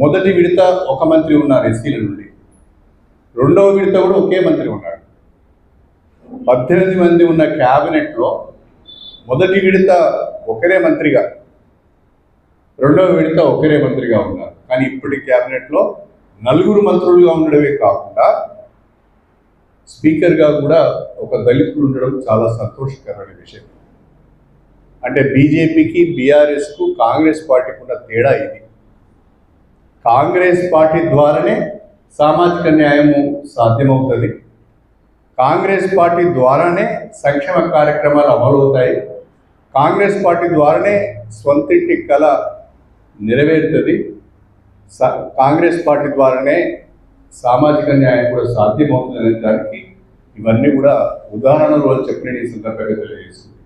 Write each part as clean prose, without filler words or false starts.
మొదటి విడత ఒక మంత్రి ఉన్నారు ఎస్సీల నుండి, రెండవ విడత కూడా ఒకే మంత్రి ఉన్నాడు. 18 మంది ఉన్న క్యాబినెట్లో మొదటి విడత ఒకరే మంత్రిగా, రెండవ విడత ఒకరే మంత్రిగా ఉన్నారు. కానీ ఇప్పటి క్యాబినెట్లో 4 మంత్రులుగా ఉండడమే కాకుండా స్పీకర్గా కూడా ఒక దళితులు ఉండడం చాలా సంతోషకరమైన విషయం. అంటే బీజేపీకి, బీఆర్ఎస్కు, కాంగ్రెస్ పార్టీకి ఉన్న తేడా ఇది. కాంగ్రెస్ పార్టీ ద్వారానే సామాజిక న్యాయము సాధ్యమవుతుంది, కాంగ్రెస్ పార్టీ ద్వారానే సంక్షేమ కార్యక్రమాలు అమలవుతాయి, కాంగ్రెస్ పార్టీ ద్వారానే స్వంతింటి కళ నెరవేరుతుంది, కాంగ్రెస్ పార్టీ ద్వారానే సామాజిక న్యాయం కూడా సాధ్యమవుతుంది అనే దానికి ఇవన్నీ కూడా ఉదాహరణలు అని చెప్పి నేను ఈ సందర్భంగా తెలియజేస్తుంది.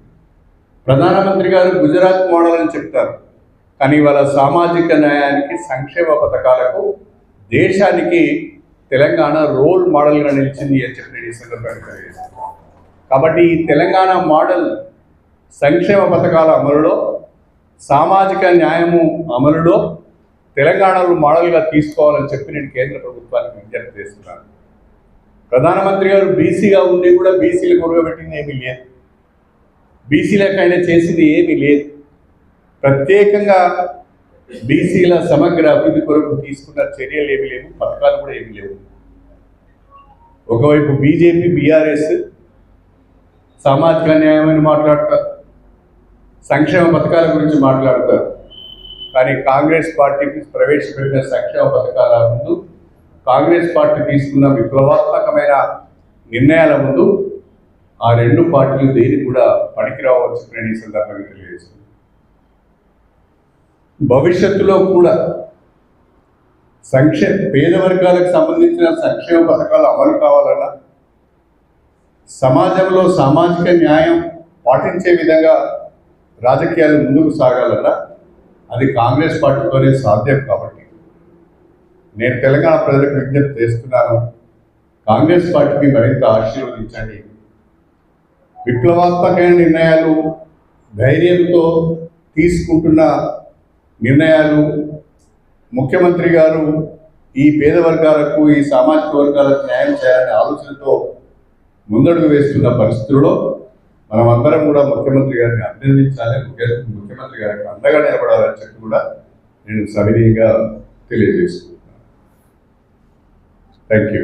ప్రధానమంత్రి గారు గుజరాత్ మోడల్ అని చెప్తారు, కానీ వాళ్ళ సామాజిక న్యాయానికి, సంక్షేమ పథకాలకు, దేశానికి తెలంగాణ రోల్ మోడల్గా నిలిచింది అని చెప్పి నేను ఈ సందర్భంగా తెలియజేస్తాను. కాబట్టి ఈ తెలంగాణ మోడల్ సంక్షేమ పథకాల అమలులో, సామాజిక న్యాయము అమలులో తెలంగాణలో మోడల్గా తీసుకోవాలని చెప్పి నేను కేంద్ర ప్రభుత్వానికి విజ్ఞప్తి చేస్తున్నాను. ప్రధానమంత్రి గారు బీసీగా ఉండి కూడా బీసీలకు ఉరగబెట్టింది ఏమీ లేదు, బీసీలకు ఆయన చేసింది ఏమీ లేదు. ప్రత్యేకంగా బీసీల సమగ్ర అభివృద్ధి కొరకు తీసుకున్న చర్యలు ఏమీ లేవు, పథకాలు కూడా ఏమీ లేవు. ఒకవైపు బీజేపీ, బీఆర్ఎస్ సామాజిక న్యాయమని మాట్లాడతారు, సంక్షేమ పథకాల గురించి మాట్లాడతారు. కానీ కాంగ్రెస్ పార్టీ ప్రవేశపెట్టిన సంక్షేమ పథకాల ముందు, కాంగ్రెస్ పార్టీ తీసుకున్న విప్లవాత్మకమైన నిర్ణయాల ముందు ఆ రెండు పార్టీలు దేని కూడా పనికిరావచ్చు అని ఈ సందర్భంగా తెలియజేస్తుంది. భవిష్యత్తులో కూడా పేద వర్గాలకు సంబంధించిన సంక్షేమ పథకాలు అమలు కావాలన్నా, సమాజంలో సామాజిక న్యాయం పాటించే విధంగా రాజకీయాలు ముందుకు సాగాలన్నా అది కాంగ్రెస్ పార్టీతోనే సాధ్యం. కాబట్టి నేను తెలంగాణ ప్రజలకు విజ్ఞప్తి చేస్తున్నాను, కాంగ్రెస్ పార్టీని మరింత ఆశీర్వదించండి. విప్లవాత్మకమైన నిర్ణయాలు, ధైర్యంతో తీసుకుంటున్న నిర్ణయాలు, ముఖ్యమంత్రి గారు ఈ పేద వర్గాలకు, ఈ సామాజిక వర్గాలకు న్యాయం చేయాలనే ఆలోచనతో ముందడుగు వేస్తున్న పరిస్థితుల్లో మనమందరం కూడా ముఖ్యమంత్రి గారిని అభినందించాలి, ముఖ్యమంత్రి గారికి అండగా నిలబడాలని చెప్పి కూడా నేను సవినీయంగా తెలియజేస్తున్నాను. Thank you.